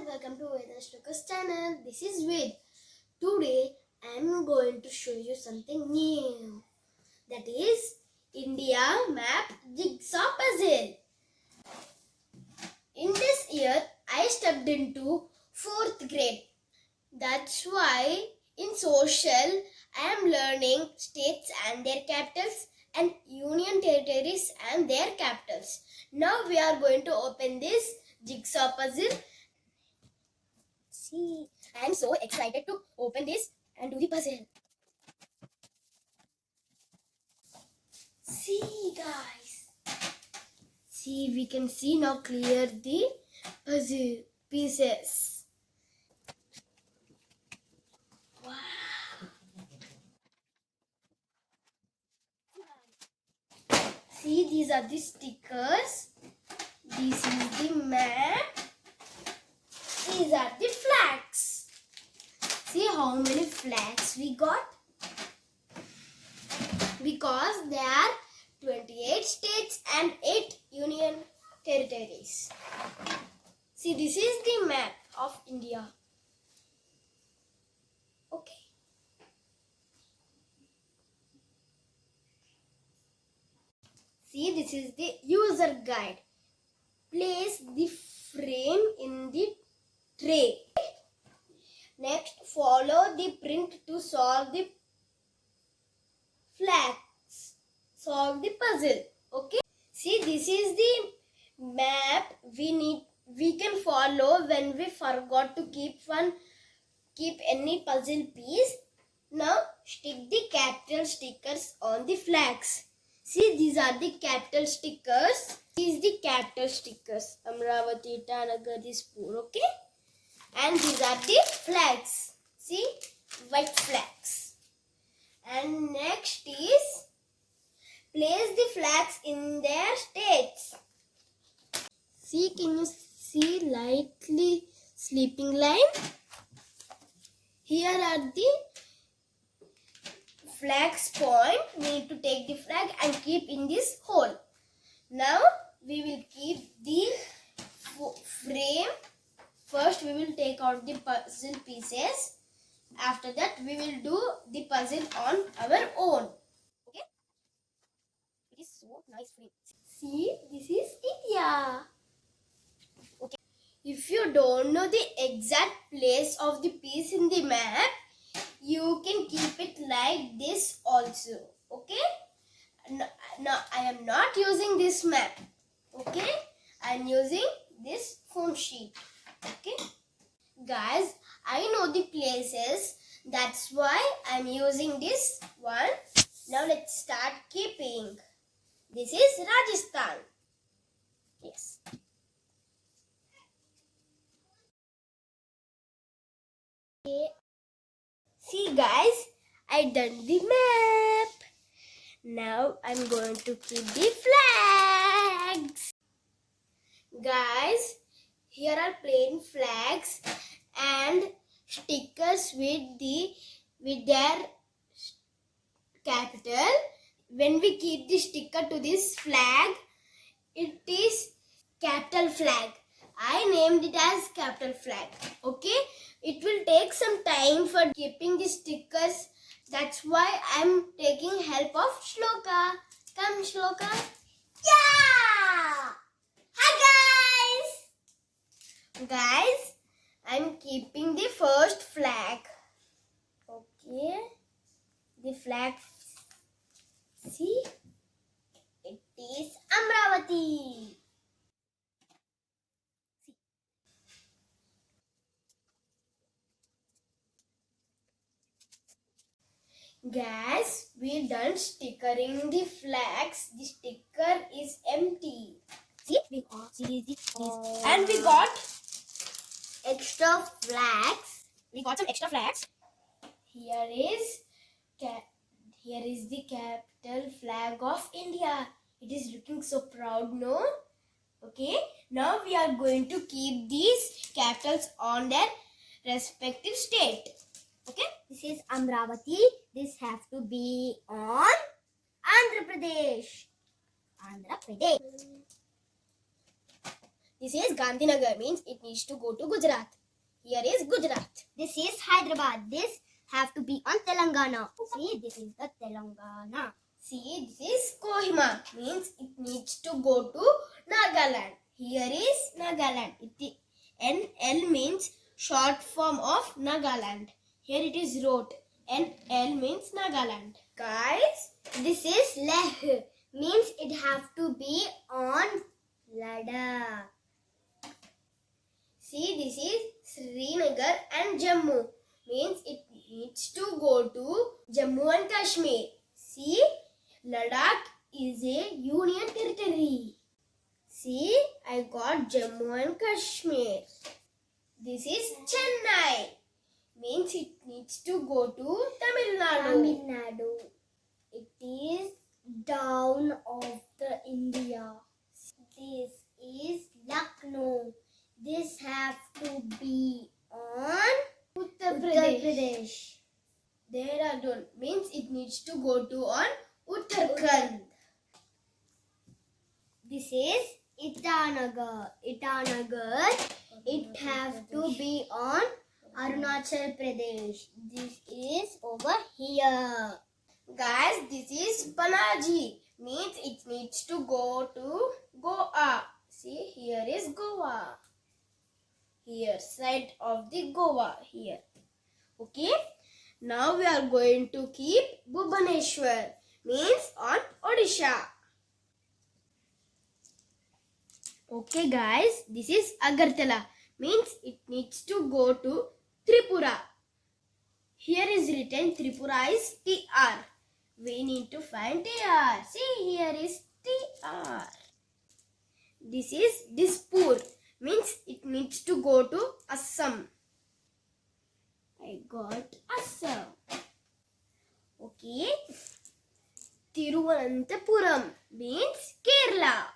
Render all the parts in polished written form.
welcome to Veda's Lucas channel. This is Ved. Today I am going to show you something new. That is India map jigsaw puzzle. In this year I stepped into 4th grade. That's why in social I am learning states and their capitals and union territories and their capitals. Now we are going to open this jigsaw puzzle. See, I am so excited to open this and do the puzzle. See guys. See, we can see now clear the puzzle pieces. Wow. See, these are the stickers. This is the map. These are the flags. See how many flags we got? Because there are 28 states and 8 union territories. See, this is the map of India. Okay. See, this is the user guide. Place the frame in the tray. Next, follow the print to solve the flags. Solve the puzzle. Okay. See, this is the map we can follow when we forgot to keep any puzzle piece. Now stick the capital stickers on the flags. See, these are the capital stickers. These the capital stickers. Amravati, Itanagar, Dispur. Okay. And these are the flags. See, white flags. And next is place the flags in their states. See, can you see lightly sleeping line? Here are the flags point. We need to take the flag and keep in this hole. Now we will keep the frame. First we will take out the puzzle pieces. After that we will do the puzzle on our own. Okay? It is so nice frame. See, this is India. Okay. If you don't know the exact place of the piece in the map, you can keep it like this also. Okay? Now I am not using this map. Okay? I am using this foam sheet. Okay? Guys, I know the places. That's why I am using this one. Now let's start keeping. This is Rajasthan. Yes. Okay. See guys, I done the map. Now I'm going to keep the flags. Guys, here are plain flags and stickers with their capital. When we keep the sticker to this flag, it is capital flag. I named it as capital flag. Okay, it will take some time for keeping the stickers. That's why I'm taking help of Shloka. Come Shloka. Yeah! Hi guys! Guys, I'm keeping the first flag. Okay. The flag. See? It is Amravati. See. Guys, we done stickering the flags. The sticker is empty. See? And we got extra flags. We got some extra flags. Here is the capital flag of India. It is looking so proud, no? Okay. Now we are going to keep these capitals on their respective state. Okay. This is Amravati. This have to be on Andhra Pradesh. Andhra Pradesh. This is Gandhinagar, means it needs to go to Gujarat. Here is Gujarat. This is Hyderabad. This have to be on Telangana. See, this is the Telangana. See, this is Kohima. Means it needs to go to Nagaland. Here is Nagaland. NL means short form of Nagaland. Here it is wrote. NL means Nagaland. Guys, This is Leh. Means it have to be on Ladakh. see, this is Srinagar and Jammu. Means it needs to go to Jammu and Kashmir. See, Ladakh is a union territory. See, I got Jammu and Kashmir. This is Chennai. Means it needs to go to Tamil Nadu. Tamil Nadu. It is down of the India. This is Lucknow. This have to be on Uttar Uttar Pradesh. Pradesh. Dehradun means it needs to go to on Uttarakhand. This is Itanagar. Itanagar. It have to be on Arunachal Pradesh. This is over here. Guys, this is Panaji. Means it needs to go to Goa. See, here is Goa. Here, side of the Goa. Here. Okay. Now we are going to keep Bhubaneswar. Means on Odisha. Okay guys, this is Agartala. Means it needs to go to Tripura. Here is written Tripura is TR. We need to find TR. See, here is TR. This is Dispur. Means it needs to go to Assam. I got Assam. Okay. Tiruvananthapuram means Kerala.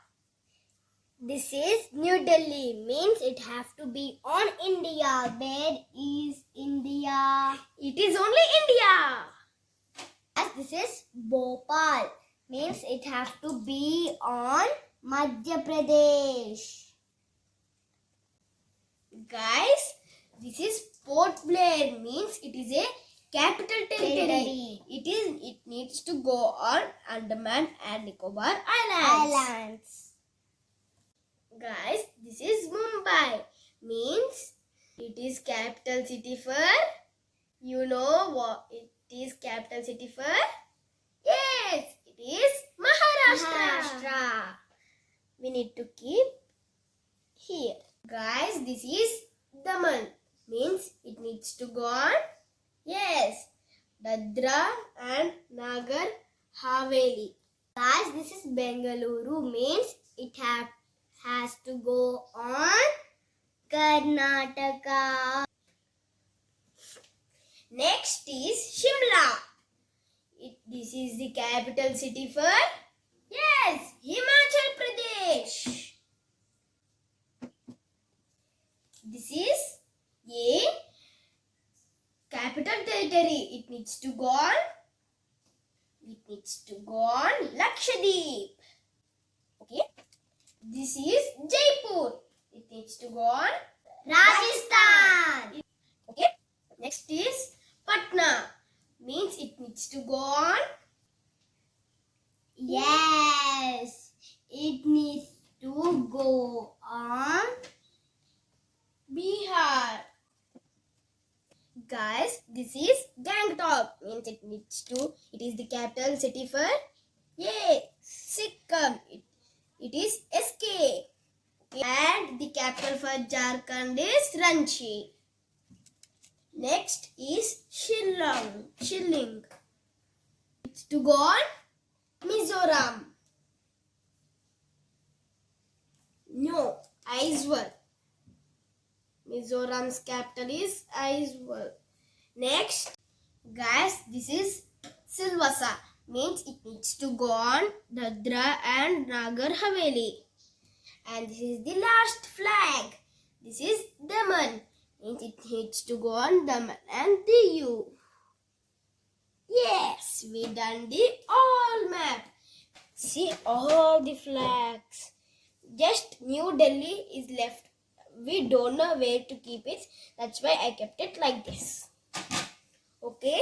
This is New Delhi. Means it have to be on India. Where is India? It is only India. As this is Bhopal. Means it have to be on Madhya Pradesh. Guys, this is Port Blair. Means it is a capital territory. It needs to go on Andaman and Nicobar Islands. Islands. Guys, this is Mumbai. Means it is capital city for, you know what it is capital city for? Yes, it is Maharashtra. We need to keep here. Guys, this is Daman. Means it needs to go on. Yes, Dadra and Nagar Haveli. Guys, this is Bengaluru. Means it has to go on Karnataka. Next is Shimla. This is the capital city for, yes, Himachal Pradesh. This is a capital territory. It needs to go on. Lakshadweep. Okay. This is Jaipur. It needs to go on Rajasthan. Okay. Next is Patna. Means it needs to go on. Yes, it needs to go on Bihar. Guys, this is Gangtok. Means it is the capital city for, yay, Sikkim. It is SK. And the capital for Jharkhand is Ranchi. Next is Shillong. It's to go on Mizoram. No, Aizawl. Mizoram's capital is Aizawl. Next, guys, this is Silvassa. Means it needs to go on Dadra and Nagar Haveli. And this is the last flag. This is Daman. Means it needs to go on Daman and Diu. Yes, we done the all map. See all the flags. Just New Delhi is left we don't know where to keep it. That's why I kept it like this. Okay.